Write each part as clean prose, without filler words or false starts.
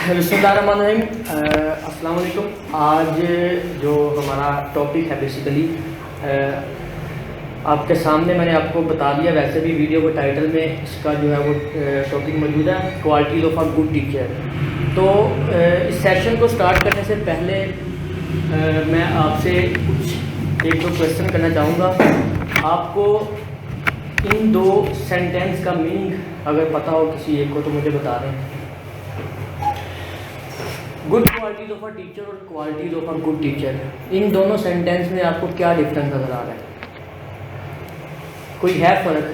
बिस्मिल्लाहिर्रहमानिर्रहीम। अस्सलाम वालेकुम। आज जो हमारा टॉपिक है बेसिकली आपके सामने मैंने आपको बता दिया, वैसे भी वीडियो के टाइटल में इसका जो है वो टॉपिक मौजूद है, qualities of a good teacher. तो इस सेशन को स्टार्ट करने से पहले मैं आपसे कुछ एक दो क्वेश्चन करना चाहूँगा। आपको इन दो सेंटेंस का मीनिंग अगर पता हो किसी एक को तो मुझे बता दें। Good qualities of a teacher और qualities of a good teacher, इन दोनों सेंटेंस में आपको क्या डिफरेंस नज़र आ रहा है? कोई है फ़र्क?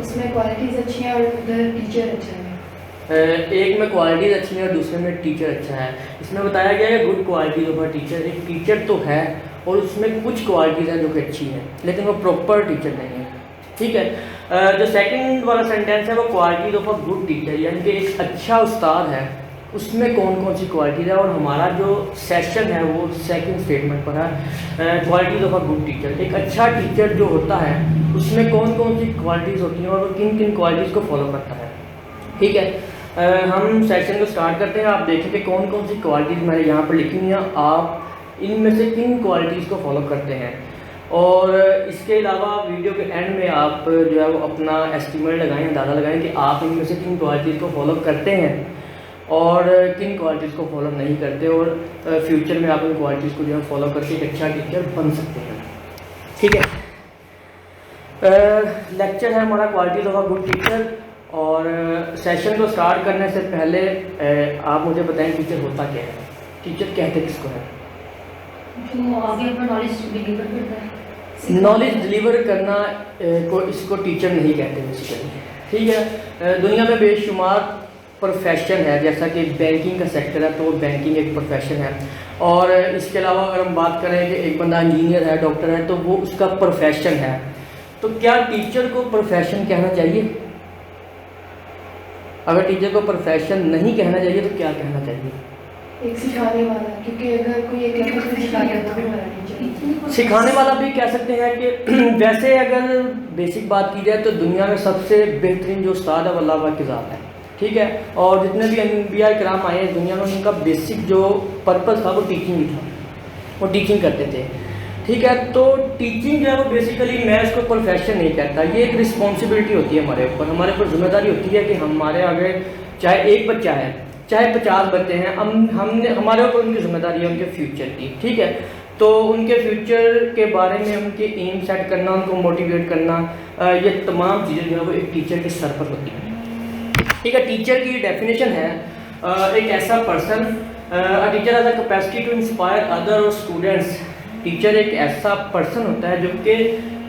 उसमें क्वालिटीज़ अच्छी हैं और उधर टीचर अच्छा है। एक में क्वालिटीज़ अच्छी हैं और दूसरे में टीचर अच्छा है। इसमें बताया गया है good qualities of a teacher, एक टीचर तो है और उसमें कुछ क्वालिटीज़ हैं जो कि अच्छी हैं, लेकिन वो प्रॉपर टीचर नहीं है। ठीक है। जो सेकंड वाला सेंटेंस है वो qualities of a good teacher, यानी कि एक अच्छा उस्ताद है, उसमें कौन कौन सी क्वालिटीज़ है। और हमारा जो सेशन है वो सेकंड स्टेटमेंट पर है, qualities of a good teacher. एक अच्छा टीचर जो होता है उसमें कौन कौन सी क्वालिटीज़ होती हैं और वो किन किन क्वालिटीज़ को फॉलो करता है। ठीक है। हम सेशन को स्टार्ट करते हैं। आप देखें कि कौन कौन सी क्वालिटीज़ मैंने यहाँ पर लिखी हुई हैं, आप इनमें से किन क्वालिटीज़ को फॉलो करते हैं। और इसके अलावा वीडियो के एंड में आप जो है वो अपना एस्टीमेट लगाएं, अंदाज़ा लगाएं कि आप इनमें से किन क्वालिटीज़ को फॉलो करते हैं और किन क्वालिटीज़ को फॉलो नहीं करते, और फ्यूचर में आप इन क्वालिटीज़ को जो है फॉलो करके एक अच्छा टीचर बन सकते हैं। ठीक है। लेक्चर है हमारा qualities of a good teacher. और सेशन को स्टार्ट करने से पहले आप मुझे बताएं टीचर होता क्या है, टीचर कहते किसको है? जो आगे अपना नॉलेज डिलीवर करता है। नॉलेज डिलीवर करना को इसको टीचर नहीं कहते बेसिकली। ठीक है। दुनिया में बेशुमार प्रोफेशन है, जैसा कि बैंकिंग का सेक्टर है तो बैंकिंग एक प्रोफेशन है। और इसके अलावा अगर हम बात करें कि एक बंदा इंजीनियर है, डॉक्टर है, तो वो उसका प्रोफेशन है। तो क्या टीचर को प्रोफेशन कहना चाहिए? अगर टीचर को प्रोफेशन नहीं कहना चाहिए तो क्या कहना चाहिए? एक सिखाने वाला, क्योंकि अगर कोई एक लफ्ज़ सिखा रहा है तो भी हमारा टीचर। सिखाने वाला भी कह सकते हैं कि वैसे अगर बेसिक बात की जाए तो दुनिया में सबसे बेहतरीन जो उस्ताद है वो अल्लाह पाक की ज़ात है। ठीक है। और जितने भी अंबिया किराम आए हैं दुनिया में, उनका बेसिक जो पर्पस था वो टीचिंग ही था, वो टीचिंग करते थे। ठीक है। तो टीचिंग जो है वो बेसिकली, मैं इसको प्रोफेशन नहीं कहता, ये एक रिस्पॉन्सिबिलिटी होती है हमारे ऊपर जिम्मेदारी होती है कि हमारे आगे चाहे एक बच्चा है चाहे 50 बच्चे हैं, हमने हमारे ऊपर उनकी जिम्मेदारी है उनके फ्यूचर की। ठीक है। तो उनके फ्यूचर के बारे में उनके एम सेट करना, उनको मोटिवेट करना, ये तमाम चीज़ें जो है वो एक टीचर के सर पर होती हैं। ठीक है। टीचर की डेफिनेशन है एक ऐसा person, a teacher has a capacity to inspire other और स्टूडेंट्स। टीचर एक ऐसा पर्सन होता है जो कि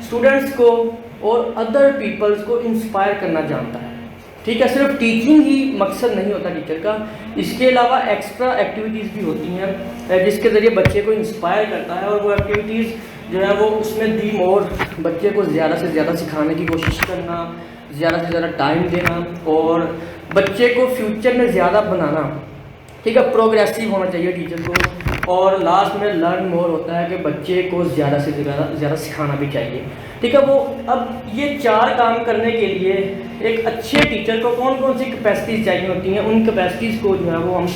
स्टूडेंट्स को और अदर पीपल्स को इंस्पायर करना जानता है। ठीक है। सिर्फ टीचिंग ही मकसद नहीं होता टीचर का, इसके अलावा एक्स्ट्रा एक्टिविटीज़ भी होती हैं जिसके ज़रिए बच्चे को इंस्पायर करता है। और वो एक्टिविटीज़ जो है वो उसमें दी मोर, बच्चे को ज़्यादा से ज़्यादा सिखाने की कोशिश करना, ज़्यादा से ज़्यादा टाइम देना और बच्चे को फ्यूचर में ज़्यादा बनाना। ठीक है। प्रोग्रेसिव होना चाहिए टीचर को। और लास्ट में लर्न मोर होता है कि बच्चे को ज़्यादा से ज़्यादा सिखाना भी चाहिए। ठीक है। वो अब ये चार काम करने के लिए एक अच्छे टीचर को कौन कौन सी कैपेसिटीज़ चाहिए होती हैं, उन कैपेसिटीज़ को जो है वो हम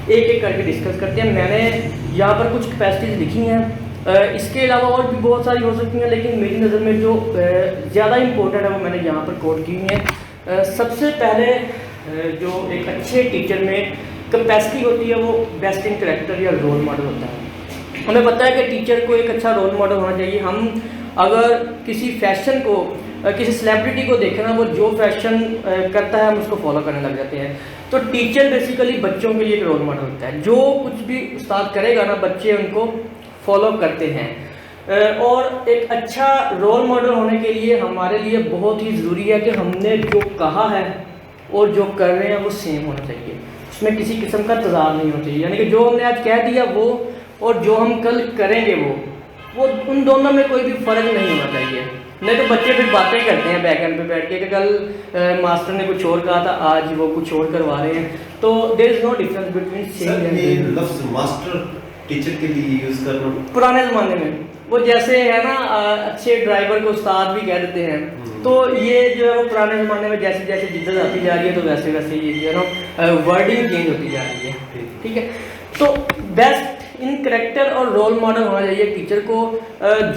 एक एक करके डिस्कस करते हैं। मैंने यहाँ पर कुछ कैपेसिटीज़ लिखी हैं, इसके अलावा और भी बहुत सारी हो सकती हैं, लेकिन मेरी नज़र में जो ज़्यादा इम्पोर्टेंट है वो मैंने यहाँ पर कोट की हुई है। सबसे पहले जो एक अच्छे टीचर में कैपेसिटी होती है वो बेस्ट इन कैरेक्टर या रोल मॉडल होता है। हमें पता है कि टीचर को एक अच्छा रोल मॉडल होना चाहिए। हम अगर किसी फैशन को, किसी सेलिब्रिटी को देखें ना, वो जो फैशन करता है हम उसको फॉलो करने लग जाते हैं। तो टीचर बेसिकली बच्चों के लिए एक रोल मॉडल होता है। जो कुछ भी उस्ताद करेगा ना, बच्चे उनको फॉलो करते हैं। और एक अच्छा रोल मॉडल होने के लिए हमारे लिए बहुत ही ज़रूरी है कि हमने जो कहा है और जो कर रहे हैं वो सेम होना चाहिए, उसमें किसी किस्म का तज़ाद नहीं होना चाहिए। यानी कि जो हमने आज कह दिया वो और जो हम कल करेंगे वो उन दोनों में कोई भी फ़र्क नहीं होना चाहिए। नहीं तो बच्चे फिर बातें करते हैं बैक एंड पे बैठ के कि कल मास्टर ने कुछ और कहा था, आज वो कुछ और करवा रहे हैं। तो there is no difference between saying and doing. लफ्ज़ मास्टर टीचर के लिए यूज़ करना पुराने ज़माने में वो जैसे है ना अच्छे ड्राइवर को उस्ताद भी कह देते हैं, तो ये जो है वो पुराने ज़माने में जैसे जैसे जिद्दत आती जा रही है तो वैसे वैसे ये जो है ना वर्डिंग चेंज होती जा रही है। ठीक है, तो बेस्ट इन करेक्टर और रोल मॉडल होना चाहिए टीचर को।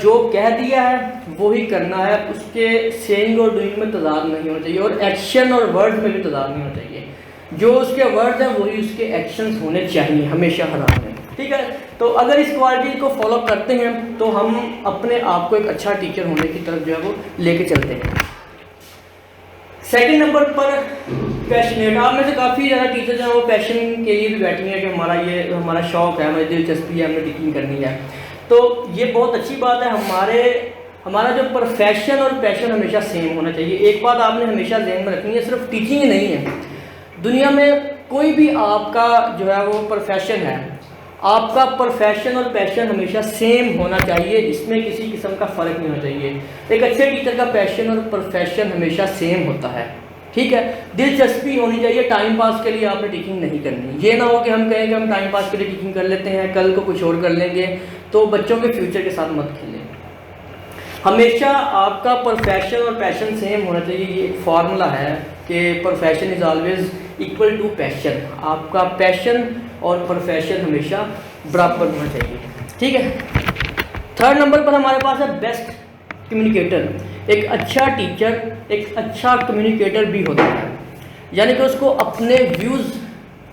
जो कह दिया है वो ही करना है, उसके सेइंग और डूइंग में तजाद नहीं होना चाहिए, और एक्शन और वर्ड में भी तजाद नहीं होना चाहिए। जो उसके वर्ड्स हैं वही उसके एक्शंस होने चाहिए हमेशा, हर हाल में। ठीक है, तो अगर इस क्वालिटी को फॉलो करते हैं तो हम अपने आप को एक अच्छा टीचर होने की तरफ जो है वो लेके चलते हैं। सेकंड नंबर पर पैशनेट। आप में से काफ़ी ज़्यादा टीचर जो है वो पैशन के लिए भी बैठी हैं कि हमारा शौक़ है, हमारी दिलचस्पी है, हमें टीचिंग करनी है। तो ये बहुत अच्छी बात है। हमारा जो प्रोफेशन और पैशन हमेशा सेम होना चाहिए। एक बात आपने हमेशा ध्यान में रखनी है, सिर्फ टीचिंग ही नहीं है, दुनिया में कोई भी आपका जो है वो प्रोफेशन है, आपका प्रोफेशन और पैशन हमेशा सेम होना चाहिए, इसमें किसी किस्म का फ़र्क नहीं होना चाहिए। एक अच्छे टीचर का पैशन और प्रोफेशन हमेशा सेम होता है। ठीक है, दिलचस्पी होनी चाहिए, टाइम पास के लिए आपने टीचिंग नहीं करनी। ये ना हो कि हम कहें कि हम टाइम पास के लिए टीचिंग कर लेते हैं, कल को कुछ और कर लेंगे, तो बच्चों के फ्यूचर के साथ मत खेलें। हमेशा आपका प्रोफेशन और पैशन सेम होना चाहिए। ये एक फार्मूला है कि profession is always equal to passion. आपका पैशन और प्रोफेशन हमेशा बराबर होना चाहिए। ठीक है, थर्ड नंबर पर हमारे पास है बेस्ट कम्युनिकेटर। एक अच्छा टीचर एक अच्छा कम्युनिकेटर भी होता है, यानी कि उसको अपने व्यूज़,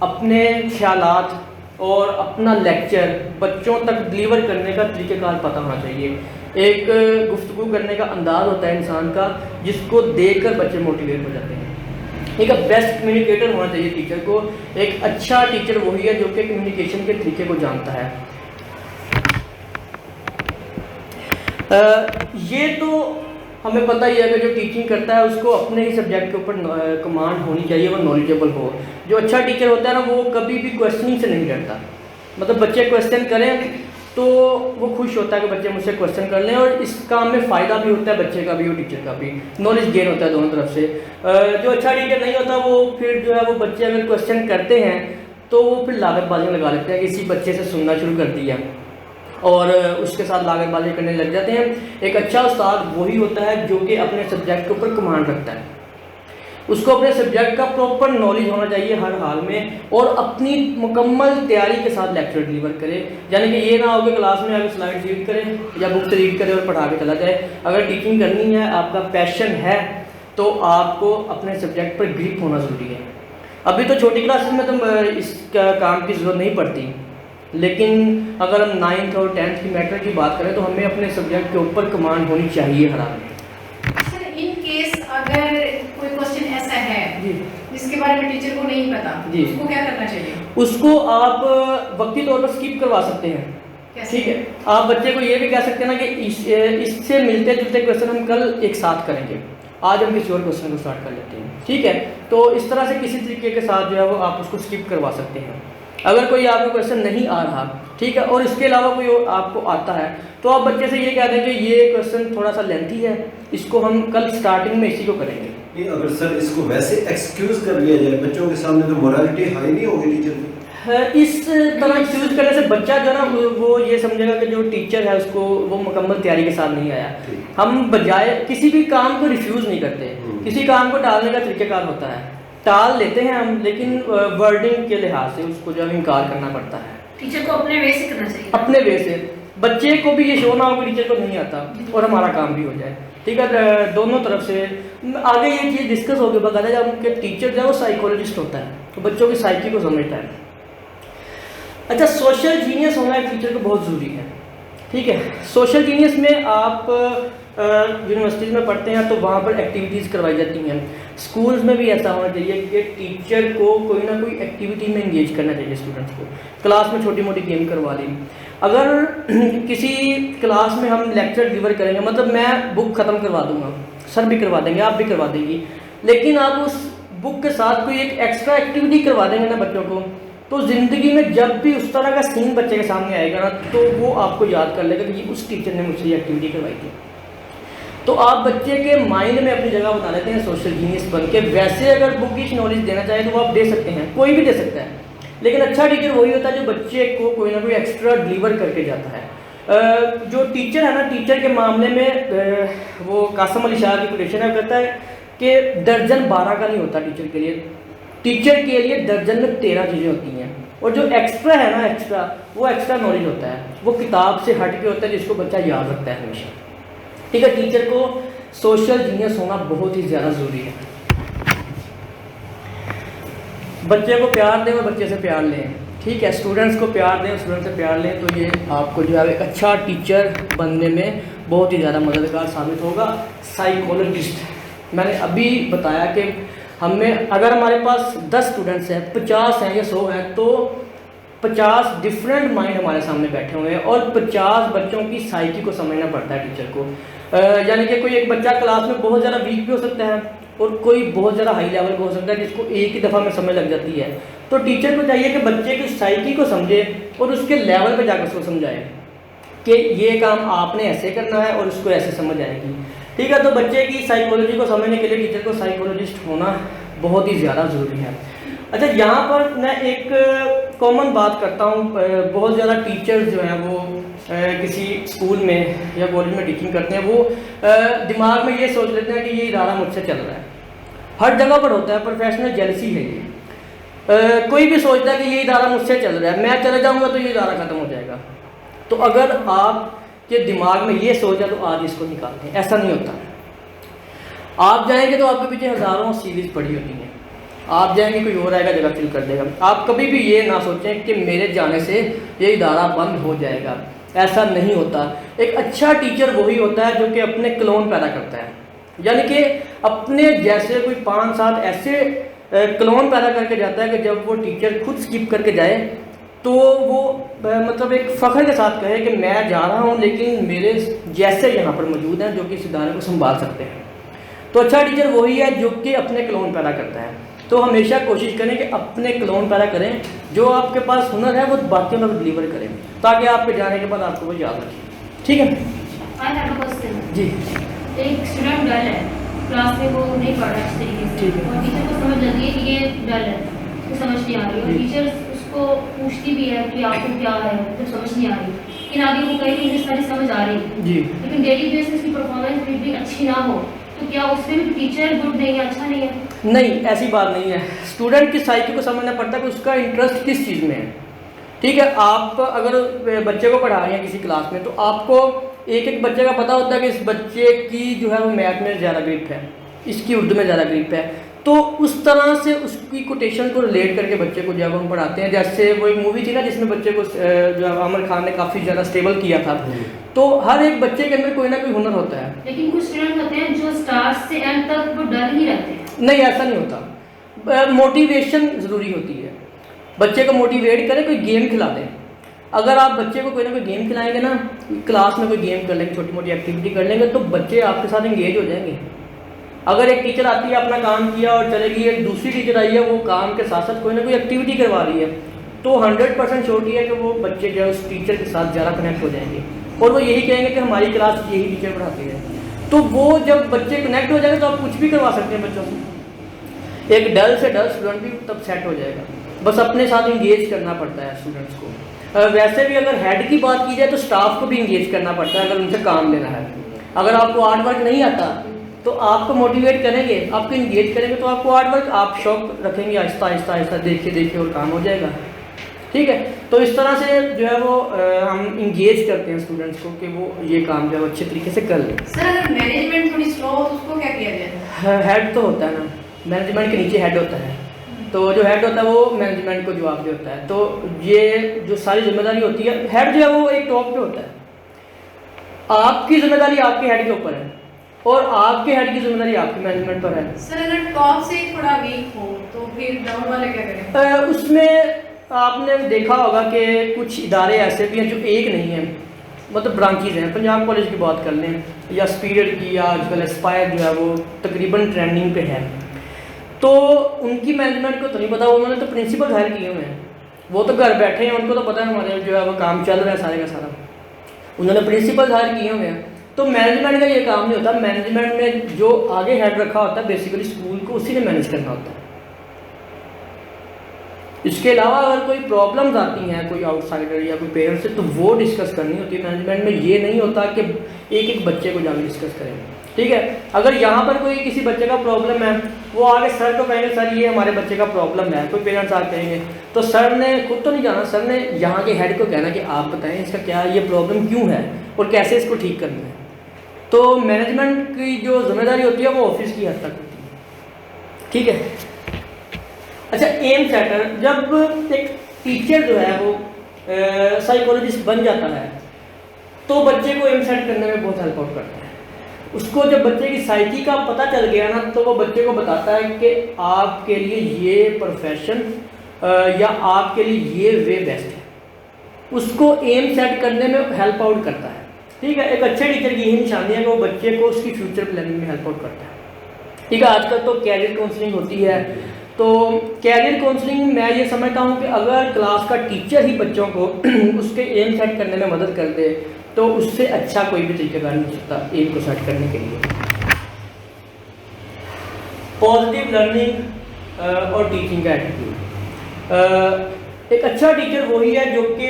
अपने ख्यालात और अपना लेक्चर बच्चों तक डिलीवर करने का तरीक़ेकार पता होना चाहिए। एक गुफ्तगू करने का अंदाज़ होता है इंसान का, जिसको देखकर बच्चे मोटिवेट हो जाते हैं। एक बेस्ट कम्युनिकेटर होना चाहिए टीचर को। एक अच्छा टीचर वही है जो कि कम्युनिकेशन के तरीके को जानता है। ये तो हमें पता ही है कि जो टीचिंग करता है उसको अपने ही सब्जेक्ट के ऊपर कमांड होनी चाहिए, वो नॉलेजेबल हो। जो अच्छा टीचर होता है ना, वो कभी भी क्वेश्चनिंग से नहीं डरता। मतलब बच्चे क्वेश्चन करें तो वो खुश होता है कि बच्चे मुझसे क्वेश्चन कर लें, और इस काम में फ़ायदा भी होता है बच्चे का भी और टीचर का भी, नॉलेज गेन होता है दोनों तरफ से। जो अच्छा टीचर नहीं होता वो फिर जो है वो बच्चे अगर क्वेश्चन करते हैं तो वो फिर लागतबाजी लगा लेते हैं कि इसी बच्चे से सुनना शुरू कर दिया और उसके साथ लागतबाजी करने लग जाते हैं। एक अच्छा उस्ताद वही होता है जो कि अपने सब्जेक्ट के ऊपर कमांड रखता है, उसको अपने सब्जेक्ट का प्रॉपर नॉलेज होना चाहिए हर हाल में, और अपनी मुकम्मल तैयारी के साथ लेक्चर डिलीवर करे। यानी कि ये ना हो कि क्लास में आगे स्लाइड रीड करे या बुक से रीड करे और पढ़ा के चला जाए। अगर टीचिंग करनी है, आपका पैशन है, तो आपको अपने सब्जेक्ट पर ग्रिप होना ज़रूरी है। अभी तो छोटी क्लासेस में तो इस काम की ज़रूरत नहीं पड़ती, लेकिन अगर हम 9th और 10th की मैटर की बात करें तो हमें अपने सब्जेक्ट के ऊपर कमांड होनी चाहिए हर हाल में। इन केस अगर कोई क्वेश्चन ऐसा है जी जिसके बारे में टीचर को नहीं पता, जी, उसको क्या करना चाहिए? उसको आप वक्ती तौर पर स्किप करवा सकते हैं। ठीक है, आप बच्चे को ये भी कह सकते हैं ना कि इससे मिलते जुलते क्वेश्चन हम कल एक साथ करेंगे, आज हम किसी और क्वेश्चन को स्टार्ट कर लेते हैं। ठीक है, तो इस तरह से किसी तरीके के साथ जो है वो आप उसको स्किप करवा सकते हैं। अगर कोई आपको क्वेश्चन नहीं आ रहा, ठीक है, और इसके अलावा कोई और आपको आता है, तो आप बच्चे से ये कह दें कि ये क्वेश्चन थोड़ा सा लेंथी है, इसको हम कल स्टार्टिंग में इसी को करेंगे। अगर सर इसको वैसे एक्सक्यूज कर लिया जाए बच्चों के सामने, तो मोरालिटी हाई नहीं होगी टीचर की? इस तरह एक्सक्यूज करने से बच्चा जो है ना वो ये समझेगा कि जो टीचर है उसको वो मुकम्मल तैयारी के साथ नहीं आया। हम बजाय किसी भी काम को रिफ्यूज़ नहीं करते, किसी काम को टालने का तरीक़ेकार होता है, टाल लेते हैं हम, लेकिन वर्डिंग के लिहाज से उसको जो है इनकार करना पड़ता है। टीचर को अपने वे से करना चाहिए, अपने वे से। बच्चे को भी ये शो ना हो कि टीचर को नहीं आता और हमारा काम भी हो जाए। ठीक है, दोनों तरफ से आगे ये चीज़ डिस्कस होकर बताया जब उनके टीचर जो है वो साइकोलॉजिस्ट होता है, तो बच्चों की साइकी को समझता है। अच्छा, सोशल जीनियस होना एक टीचर को बहुत ज़रूरी है। ठीक है, सोशल जीनियस में आप यूनिवर्सिटीज़ में पढ़ते हैं तो वहाँ पर एक्टिविटीज़ करवाई जाती हैं। स्कूल्स में भी ऐसा होना चाहिए कि टीचर को कोई ना कोई एक्टिविटी में इंगेज करना चाहिए स्टूडेंट्स को। क्लास में छोटी मोटी गेम करवा ली। अगर किसी क्लास में हम लेक्चर डिलीवर करेंगे, मतलब मैं बुक ख़त्म करवा दूँगा, सर भी करवा देंगे, आप भी करवा देंगी, लेकिन आप उस बुक के साथ कोई एक एक्स्ट्रा एक्टिविटी करवा देंगे ना बच्चों को, तो ज़िंदगी में जब भी उस तरह का सीन बच्चे के सामने आएगा ना, तो वो आपको याद कर लेगा कि उस टीचर ने मुझसे ये एक्टिविटी करवाई थी। तो आप बच्चे के माइंड में अपनी जगह बना लेते हैं सोशल जीनियस बन के। वैसे अगर बुकिश नॉलेज देना चाहे तो वो आप दे सकते हैं, कोई भी दे सकता है, लेकिन अच्छा टीचर वही होता है जो बच्चे को कोई ना कोई एक्स्ट्रा डिलीवर करके जाता है। जो टीचर है ना, टीचर के मामले में वो कासम अली शाह की कोटेशन है, कहता है कि दर्जन 12 का नहीं होता टीचर के लिए, टीचर के लिए दर्जन में 13 चीज़ें होती हैं। और जो एक्स्ट्रा है ना, वो एक्स्ट्रा नॉलेज होता है, वो किताब से हट के होता है, जिसको बच्चा याद रखता है हमेशा। ठीक है, टीचर को सोशल जीनियस होना बहुत ही ज़्यादा ज़रूरी है। बच्चे को प्यार दें और बच्चे से प्यार लें। ठीक है, स्टूडेंट्स को प्यार दें, स्टूडेंट से प्यार लें, तो ये आपको जो है एक अच्छा टीचर बनने में बहुत ही ज़्यादा मददगार साबित होगा। साइकोलॉजिस्ट, मैंने अभी बताया कि हमें अगर हमारे पास 10 स्टूडेंट्स हैं, 50 हैं या 100 हैं, तो 50 डिफरेंट माइंड हमारे सामने बैठे हुए हैं और 50 बच्चों की साइकी को समझना पड़ता है टीचर को। यानी कि कोई एक बच्चा क्लास में बहुत ज़्यादा वीक भी हो सकता है और कोई बहुत ज़्यादा हाई लेवल का हो सकता है, जिसको एक ही दफ़ा में समझ लग जाती है। तो टीचर को चाहिए कि बच्चे की साइकी को समझे और उसके लेवल पर जाकर उसको समझाए कि ये काम आपने ऐसे करना है और उसको ऐसे समझ आएगी। ठीक है, तो बच्चे की साइकोलॉजी को समझने के लिए टीचर को साइकोलॉजिस्ट होना बहुत ही ज़्यादा ज़रूरी है। अच्छा, यहाँ पर मैं एक कॉमन बात करता हूँ, बहुत ज़्यादा टीचर्स जो हैं वो किसी स्कूल में या कॉलेज में टीचिंग करते हैं, वो दिमाग में ये सोच लेते हैं कि ये इदारा मुझसे चल रहा है। हर जगह पर होता है, प्रोफेशनल जेलसी है ये। कोई भी सोचता है कि ये इदारा मुझसे चल रहा है, मैं चले जाऊँगा तो ये इदारा ख़त्म हो जाएगा। तो अगर आपके दिमाग में ये सोच है तो आज इसको निकालते हैं, ऐसा नहीं होता। आप जाएंगे तो आपके पीछे हज़ारों सीरीज़ पड़ी होती हैं, आप जाएंगे कोई और आएगा जगह फिल कर देगा। आप कभी भी ये ना सोचें कि मेरे जाने से ये इदारा बंद हो जाएगा, ऐसा नहीं होता। एक अच्छा टीचर वही होता है जो कि अपने क्लोन पैदा करता है, यानी कि अपने जैसे कोई 5-7 ऐसे क्लोन पैदा करके जाता है कि जब वो टीचर खुद स्किप करके जाए तो वो मतलब एक फ़ख्र के साथ कहे कि मैं जा रहा हूँ लेकिन मेरे जैसे यहाँ पर मौजूद हैं जो कि इस इदारे को संभाल सकते हैं। तो अच्छा टीचर वही है जो कि अपने क्लोन पैदा करता है। तो हमेशा कोशिश करें कि अपने क्लोन पैदा करें, जो आपके पास हुनर है वो बाकियों में डिलीवर करें, ताकि आपके जाने के बाद आपको वो याद रखें। ठीक है जी। एक स्टूडेंट डल है, क्लास में वो नहीं पढ़ रहा इस तरीके से, और टीचर को समझ लगी है कि ये डल है, तो समझ नहीं आ रही, और टीचर उसको पूछती भी है कि आपको क्या है, तो समझ नहीं आ रही, लेकिन आगे वो कहे कि मुझे सारी समझ आ रही जी, लेकिन डेली बेसिस की परफॉर्मेंस फिर भी अच्छी ना हो, तो क्या उसमें भी टीचर गुड नहीं है, अच्छा नहीं है? नहीं, ऐसी बात नहीं है। स्टूडेंट की साइकी को समझना पड़ता है कि उसका इंटरेस्ट किस चीज़ में है। ठीक है, आप अगर बच्चे को पढ़ा रहे हैं किसी क्लास में, तो आपको एक एक बच्चे का पता होता है कि इस बच्चे की जो है वो मैथ में ज़्यादा ग्रिप है, इसकी उर्दू में ज़्यादा ग्रिप है, तो उस तरह से उसकी कोटेशन को रिलेट करके बच्चे को जब हम पढ़ाते हैं, जैसे वो एक मूवी थी ना जिसमें बच्चे को जो आमिर खान ने काफ़ी ज़्यादा स्टेबल किया था, तो हर एक बच्चे के अंदर कोई ना कोई हुनर होता है। लेकिन कुछ स्टूडेंट होते हैं जो स्टार्ट से एंड तक वो डर ही रहते हैं। नहीं, ऐसा नहीं होता। मोटिवेशन ज़रूरी होती है, बच्चे को मोटिवेट करें, कोई गेम खिला दें। अगर आप बच्चे को कोई ना कोई गेम खिलाएंगे ना, क्लास में कोई गेम कर लेंगे, छोटी मोटी एक्टिविटी कर लेंगे, तो बच्चे आपके साथ एंगेज हो जाएंगे। अगर एक टीचर आती है, अपना काम किया और चलेगी, एक दूसरी टीचर आई है, वो काम के साथ साथ कोई ना कोई एक्टिविटी करवा रही है, तो 100% श्योरिटी है कि वो बच्चे जो है उस टीचर के साथ ज़्यादा कनेक्ट हो जाएंगे और वो यही कहेंगे कि हमारी क्लास यही टीचर पढ़ाती है। तो वो जब बच्चे कनेक्ट हो जाएंगे तो आप कुछ भी करवा सकते हैं बच्चों से। एक डल से डल स्टूडेंट भी तब सेट हो जाएगा, बस अपने साथ इंगेज करना पड़ता है स्टूडेंट्स को। वैसे भी अगर हेड की बात की जाए तो स्टाफ को भी इंगेज करना पड़ता है अगर उनसे काम लेना है। अगर आपको आर्ट वर्क नहीं आता तो आपको मोटिवेट करेंगे, आपको इंगेज करेंगे, तो आपको आर्ट वर्क आप शौक रखेंगे, आहिस्ता आहिस्ता आहिस्ता देखिए देखिए और काम हो जाएगा। ठीक है, तो इस तरह से जो है वो हम इंगेज करते हैं स्टूडेंट्स को कि वो ये काम जो है अच्छे तरीके से कर लें। सर, अगर मैनेजमेंट थोड़ी स्लो हो तो उसको क्या किया जाए? हेड तो होता है ना, मैनेजमेंट के नीचे हेड होता है, तो जो हेड होता है वो मैनेजमेंट को जवाब दे होता है। तो ये जो सारी जिम्मेदारी होती है, हेड जो है वो एक टॉप पे होता है, आपकी जिम्मेदारी आपके हेड के ऊपर है और आपके हेड की जिम्मेदारी आपकी मैनेजमेंट पर है। सर, अगर टॉप से थोड़ा वीक हो तो फिर डाउन वाले क्या करें? उसमें आपने देखा होगा कि कुछ इदारे ऐसे भी हैं जो एक नहीं है, मतलब ब्रांचेज हैं। पंजाब कॉलेज की बात कर लें या स्पीरिट की, या आजकल एस्पायर जो है वो तकरीबन ट्रेंडिंग पे है, तो उनकी मैनेजमेंट को तो नहीं पता, उन्होंने तो प्रिंसिपल हायर किए हुए हैं, वो तो घर बैठे हैं, उनको तो पता है हमारे जो है वो काम चल रहा है सारे का सारा, उन्होंने प्रिंसिपल हायर किए हुए हैं। तो मैनेजमेंट का ये काम नहीं होता, मैनेजमेंट में जो आगे हेड रखा होता है बेसिकली स्कूल को, उसी ने मैनेज करना होता है। इसके अलावा अगर कोई प्रॉब्लम्स आती हैं कोई आउटसाइडर या कोई पेरेंट्स से, तो वो डिस्कस करनी होती है मैनेजमेंट में। ये नहीं होता कि एक एक बच्चे को जाकर डिस्कस करें, ठीक है। अगर यहाँ पर कोई किसी बच्चे का प्रॉब्लम है, वो आगे सर को कहेंगे सर ये हमारे बच्चे का प्रॉब्लम है, कोई पेरेंट्स आके कहेंगे, तो सर ने खुद तो नहीं जाना, सर ने यहाँ के हेड को कहना कि आप बताएं इसका क्या ये प्रॉब्लम क्यों है और कैसे इसको ठीक करना है। तो मैनेजमेंट की जो जिम्मेदारी होती है वो ऑफिस की हद तक होती है, ठीक है। अच्छा, एम सेटर, जब एक टीचर जो है वो साइकोलॉजिस्ट बन जाता है तो बच्चे को एम सेट करने में बहुत हेल्प आउट करता है। उसको जब बच्चे की साइकी का पता चल गया ना, तो वो बच्चे को बताता है कि आपके लिए ये प्रोफेशन या आपके लिए ये वे बेस्ट है। उसको एम सेट करने में हेल्प आउट करता है, ठीक है। एक अच्छे टीचर की यही निशानी है कि वो बच्चे को उसकी फ्यूचर प्लानिंग में हेल्प आउट करता है, ठीक है। आजकल तो कैरियर काउंसलिंग होती है, तो कैरियर काउंसलिंग मैं ये समझता हूँ कि अगर क्लास का टीचर ही बच्चों को उसके एम सेट करने में मदद कर दे तो उससे अच्छा कोई भी तरीकेकार नहीं सकता एम को सेट करने के लिए। पॉजिटिव लर्निंग और टीचिंग का एटीट्यूड। एक अच्छा टीचर वही है जो कि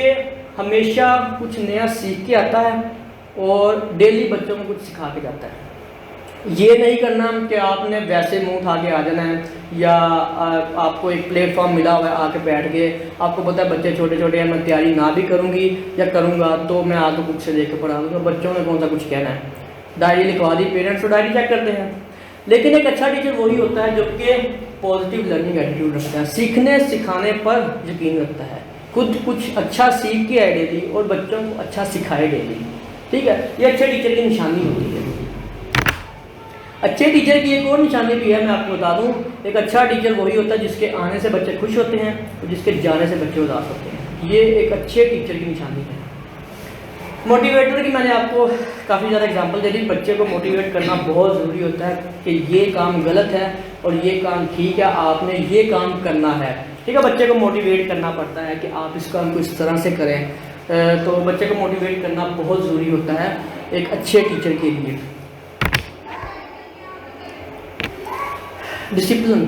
हमेशा कुछ नया सीख के आता है और डेली बच्चों को कुछ सिखा के जाता है। ये नहीं करना कि आपने वैसे मुंह उठा के आ जाना है, या आपको एक प्लेटफॉर्म मिला हुआ है आके बैठ गए, आपको पता है बच्चे छोटे छोटे हैं, मैं तैयारी ना भी करूँगी या करूँगा तो मैं आगे बुक से देख के पढ़ा दूँगा, बच्चों ने कौन सा कुछ कहना है। डायरी लिखवा दी, पेरेंट्स तो डायरी चेक करते हैं। लेकिन एक अच्छा टीचर वही होता है जो कि पॉजिटिव लर्निंग एटीट्यूड रखता है, सीखने सिखाने पर यकीन रखता है, खुद कुछ अच्छा सीख के आए डेली और बच्चों को अच्छा सिखाए डेली, ठीक है। ये अच्छे टीचर की निशानी होती है। अच्छे टीचर की एक और निशानी भी है, मैं आपको बता दूं, एक अच्छा टीचर वही होता है जिसके आने से बच्चे खुश होते हैं और जिसके जाने से बच्चे उदास होते हैं। ये एक अच्छे टीचर की निशानी है। मोटिवेटर की मैंने आपको काफ़ी ज़्यादा एग्जांपल दे दी। बच्चे को मोटिवेट करना बहुत ज़रूरी होता है कि ये काम गलत है और ये काम ठीक है, आपने ये काम करना है, ठीक है। बच्चे को मोटिवेट करना पड़ता है कि आप इस काम को इस तरह से करें, तो बच्चे को मोटिवेट करना बहुत ज़रूरी होता है एक अच्छे टीचर के लिए। डिसिप्लिन,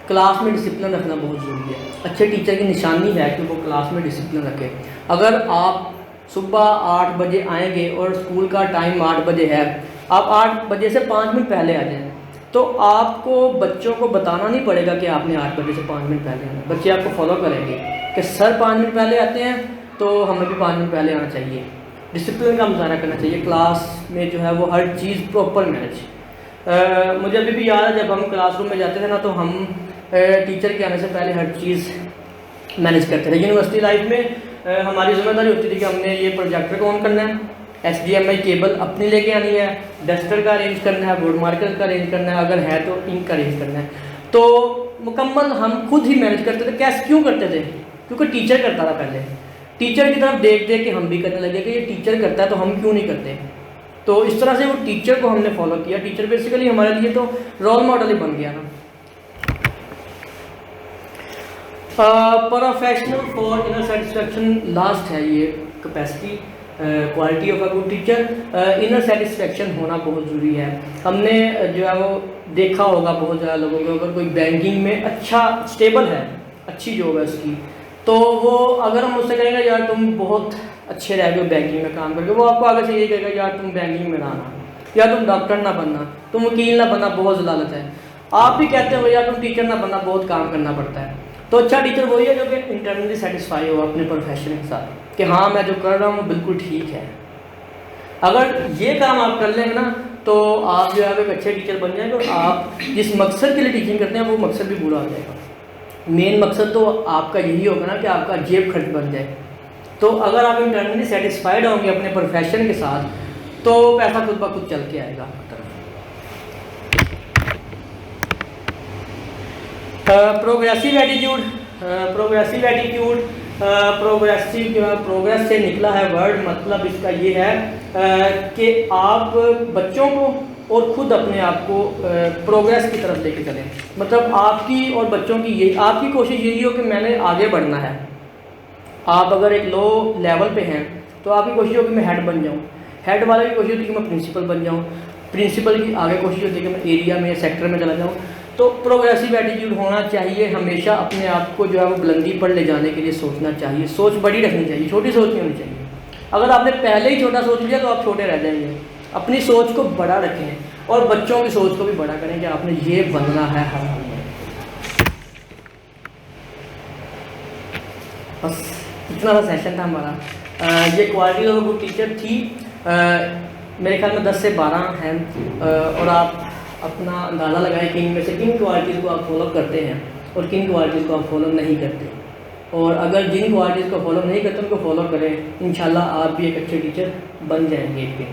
क्लास में डिसिप्लिन रखना बहुत ज़रूरी है। अच्छे टीचर की निशानी है कि वो क्लास में डिसिप्लिन रखे। अगर आप सुबह 8 बजे आएंगे और स्कूल का टाइम 8 बजे है, आप 8 बजे से 5 मिनट पहले आ जाएं, तो आपको बच्चों को बताना नहीं पड़ेगा कि आपने 8 बजे से 5 मिनट पहले आना। बच्चे आपको फॉलो करेंगे कि सर 5 मिनट पहले आते हैं तो हमें भी 5 मिनट पहले आना चाहिए। डिसिप्लिन का मुजाहरा करना चाहिए क्लास में, जो है वो हर चीज़ प्रॉपर मैनेज। मुझे अभी भी याद है जब हम क्लासरूम में जाते थे ना, तो हम टीचर के आने से पहले हर चीज़ मैनेज करते थे। यूनिवर्सिटी लाइफ में हमारी जिम्मेदारी होती थी कि हमने ये प्रोजेक्टर को ऑन करना है, HDMI केबल अपनी लेके आनी है, डस्टर का अरेंज करना है, बोर्ड मार्कर का अरेंज करना है, अगर है तो इंक का अरेंज करना है। तो मुकम्मल हम खुद ही मैनेज करते थे। कैसे क्यों करते थे? क्योंकि टीचर करता था पहले। टीचर की तरफ देख देख के हम भी करने लगे कि ये टीचर करता है तो हम क्यों नहीं करते। तो इस तरह से वो टीचर को हमने फॉलो किया। टीचर बेसिकली हमारे लिए तो रोल मॉडल ही बन गया ना। Professional for inner satisfaction last है ये capacity, quality of a good teacher. Inner satisfaction होना बहुत ज़रूरी है। हमने जो है वो देखा होगा बहुत ज़्यादा लोगों को, अगर कोई बैंकिंग में अच्छा स्टेबल है, अच्छी जॉब है उसकी, तो वो अगर हम उससे कहेंगे यार तुम बहुत अच्छे रह गए बैंकिंग में काम करके, वो आपको आगे से यही कहेगा यार तुम बैंकिंग में ना आना, या तुम डॉक्टर ना बनना, तुम वकील ना बनना, बहुत जलालत है। आप भी कहते हो यार तुम टीचर ना बनना, बहुत काम करना पड़ता है। तो अच्छा टीचर वही है जो कि इंटरनली सेटिस्फाई हो अपने प्रोफेशन के साथ कि हाँ मैं जो कर रहा हूँ बिल्कुल ठीक है। अगर ये काम आप कर लेंगे ना तो आप जो है एक अच्छे टीचर बन जाएंगे और आप जिस मकसद के लिए टीचिंग करते हैं वो मकसद भी पूरा हो जाएगा। मेन मकसद तो आपका यही होगा ना कि आपका जेब खर्च बन जाए। तो अगर आप इंटरनली सेटिस्फाइड होंगे अपने प्रोफेशन के साथ तो पैसा खुद ब खुद चल के आएगा आपकी तरफ। प्रोग्रेसिव एटीट्यूड, प्रोग्रेस से निकला है वर्ड, मतलब इसका ये है कि आप बच्चों को और खुद अपने आप को प्रोग्रेस की तरफ लेके चलें। मतलब आपकी और बच्चों की ये आपकी कोशिश यही हो कि मैंने आगे बढ़ना है। आप अगर एक लो लेवल पे हैं तो आपकी कोशिश हो कि मैं हेड बन जाऊं, हेड वाले की कोशिश होती है कि मैं प्रिंसिपल बन जाऊं, प्रिंसिपल की आगे कोशिश होती है कि मैं एरिया में सेक्टर में चला जाऊं, तो प्रोग्रेसिव एटीट्यूड होना चाहिए, हमेशा अपने आप को जो है वो बुलंदी पर ले जाने के लिए सोचना चाहिए, सोच बड़ी रखनी चाहिए, छोटी सोच नहीं होनी चाहिए। अगर आपने पहले ही छोटा सोच लिया तो आप छोटे रह जाएंगे। अपनी सोच को बड़ा रखें और बच्चों की सोच को भी बड़ा करें कि आपने ये बनना है हर हाल में। बस इतना सा सेशन था हमारा। ये क्वालिटी ऑफ गुड टीचर थी, मेरे ख्याल में 10 से 12 हैं, और आप अपना अंदाज़ा लगाएं कि इनमें से किन क्वालिटीज़ को आप फॉलो करते हैं और किन क्वालिटीज़ को आप फॉलो नहीं करते। और अगर जिन क्वालिटीज़ को फॉलो नहीं करते उनको फॉलो करें, इंशाल्लाह आप भी एक अच्छे टीचर बन जाएंगे एक दिन।